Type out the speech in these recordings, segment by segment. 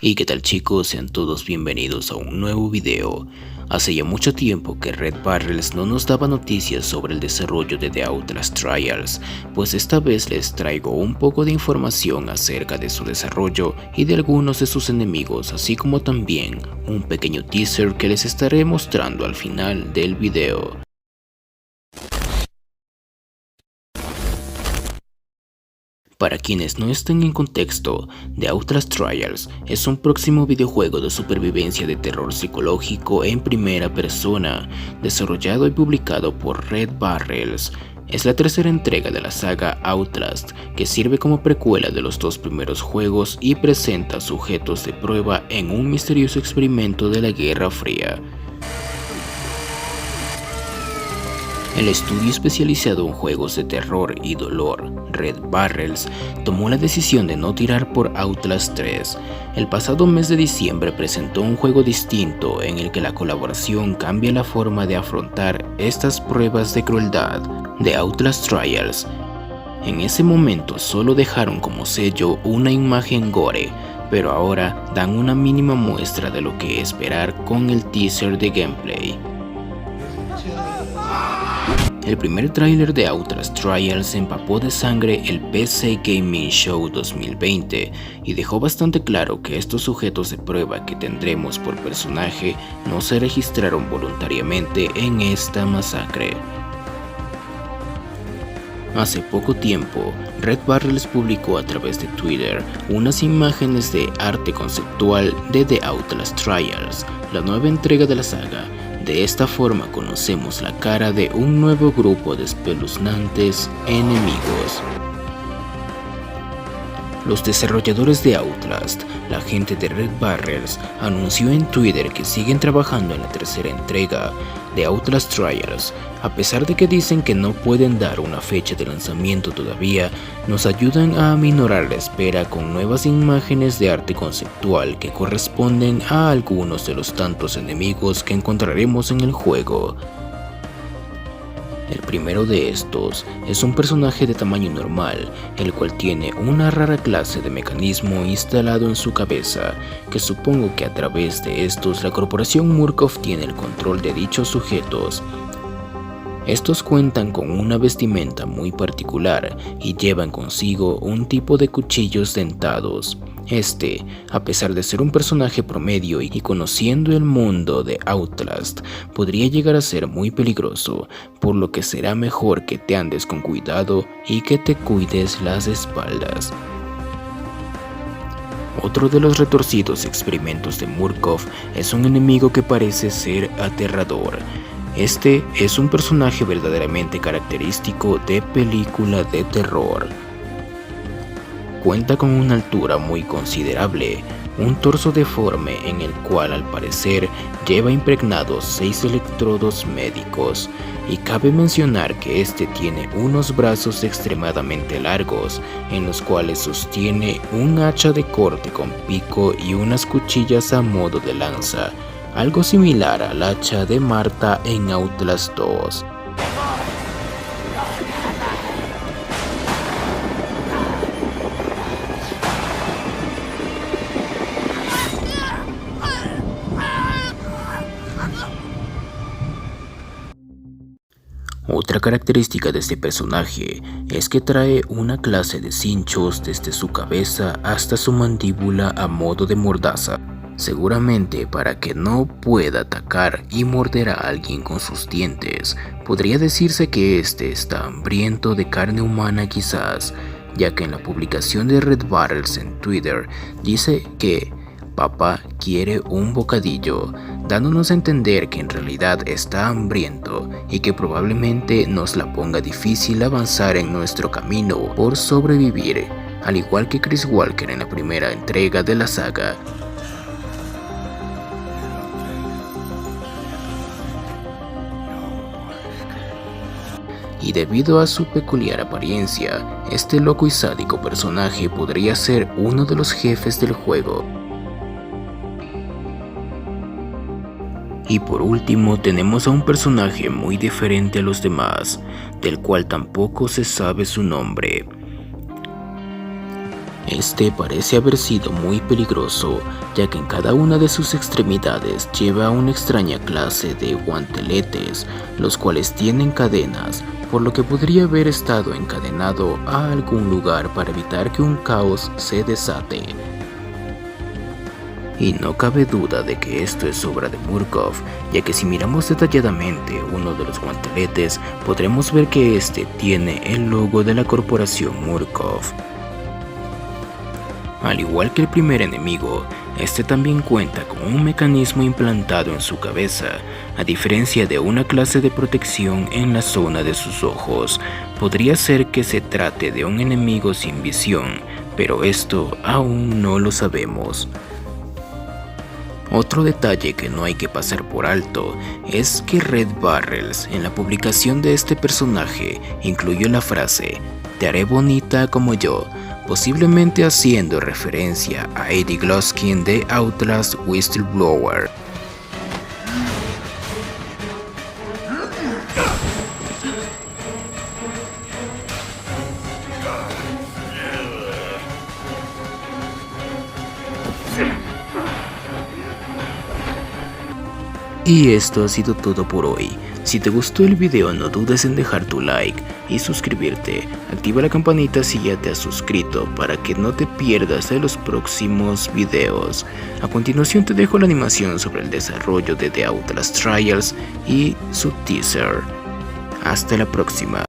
Y qué tal chicos, sean todos bienvenidos a un nuevo video. Hace ya mucho tiempo que Red Barrels no nos daba noticias sobre el desarrollo de The Outlast Trials, pues esta vez les traigo un poco de información acerca de su desarrollo y de algunos de sus enemigos, así como también un pequeño teaser que les estaré mostrando al final del video. Para quienes no estén en contexto, The Outlast Trials es un próximo videojuego de supervivencia de terror psicológico en primera persona, desarrollado y publicado por Red Barrels. Es la tercera entrega de la saga Outlast, que sirve como precuela de los dos primeros juegos y presenta sujetos de prueba en un misterioso experimento de la Guerra Fría. El estudio especializado en juegos de terror y dolor, Red Barrels, tomó la decisión de no tirar por Outlast 3. El pasado mes de diciembre presentó un juego distinto en el que la colaboración cambia la forma de afrontar estas pruebas de crueldad. The Outlast Trials. En ese momento solo dejaron como sello una imagen gore, pero ahora dan una mínima muestra de lo que esperar con el teaser de gameplay. El primer tráiler de Outlast Trials empapó de sangre el PC Gaming Show 2020 y dejó bastante claro que estos sujetos de prueba que tendremos por personaje no se registraron voluntariamente en esta masacre. Hace poco tiempo, Red Barrels publicó a través de Twitter unas imágenes de arte conceptual de The Outlast Trials, la nueva entrega de la saga. De esta forma conocemos la cara de un nuevo grupo de espeluznantes enemigos. Los desarrolladores de Outlast, la gente de Red Barrels, anunció en Twitter que siguen trabajando en la tercera entrega de Outlast Trials. A pesar de que dicen que no pueden dar una fecha de lanzamiento todavía, nos ayudan a aminorar la espera con nuevas imágenes de arte conceptual que corresponden a algunos de los tantos enemigos que encontraremos en el juego. El primero de estos es un personaje de tamaño normal, el cual tiene una rara clase de mecanismo instalado en su cabeza, que supongo que a través de estos la corporación Murkoff tiene el control de dichos sujetos. Estos cuentan con una vestimenta muy particular y llevan consigo un tipo de cuchillos dentados. A pesar de ser un personaje promedio y conociendo el mundo de Outlast, podría llegar a ser muy peligroso, por lo que será mejor que te andes con cuidado y que te cuides las espaldas. Otro de los retorcidos experimentos de Murkoff es un enemigo que parece ser aterrador. Este es un personaje verdaderamente característico de película de terror. Cuenta con una altura muy considerable, un torso deforme en el cual al parecer lleva impregnados 6 electrodos médicos, y cabe mencionar que este tiene unos brazos extremadamente largos, en los cuales sostiene un hacha de corte con pico y unas cuchillas a modo de lanza, algo similar al hacha de Marta en Outlast 2. Otra característica de este personaje es que trae una clase de cinchos desde su cabeza hasta su mandíbula a modo de mordaza, seguramente para que no pueda atacar y morder a alguien con sus dientes. Podría decirse que este está hambriento de carne humana quizás, ya que en la publicación de Red Barrels en Twitter dice que papá quiere un bocadillo, dándonos a entender que en realidad está hambriento y que probablemente nos la ponga difícil avanzar en nuestro camino por sobrevivir, al igual que Chris Walker en la primera entrega de la saga. Y debido a su peculiar apariencia, este loco y sádico personaje podría ser uno de los jefes del juego. Y por último tenemos a un personaje muy diferente a los demás, del cual tampoco se sabe su nombre. Este parece haber sido muy peligroso, ya que en cada una de sus extremidades lleva una extraña clase de guanteletes, los cuales tienen cadenas, por lo que podría haber estado encadenado a algún lugar para evitar que un caos se desate. Y no cabe duda de que esto es obra de Murkoff, ya que si miramos detalladamente uno de los guanteletes, podremos ver que este tiene el logo de la corporación Murkoff. Al igual que el primer enemigo, este también cuenta con un mecanismo implantado en su cabeza, a diferencia de una clase de protección en la zona de sus ojos. Podría ser que se trate de un enemigo sin visión, pero esto aún no lo sabemos. Otro detalle que no hay que pasar por alto es que Red Barrels en la publicación de este personaje incluyó la frase "Te haré bonita como yo", posiblemente haciendo referencia a Eddie Gloskin de Outlast Whistleblower. Y esto ha sido todo por hoy. Si te gustó el video, no dudes en dejar tu like y suscribirte. Activa la campanita si ya te has suscrito para que no te pierdas de los próximos videos. A continuación te dejo la animación sobre el desarrollo de The Outlast Trials y su teaser. Hasta la próxima.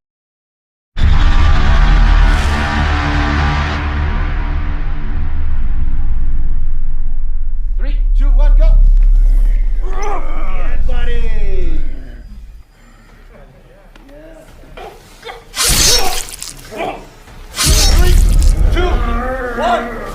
3, 2, 1, go! Yeah, buddy! 3, 2, 1.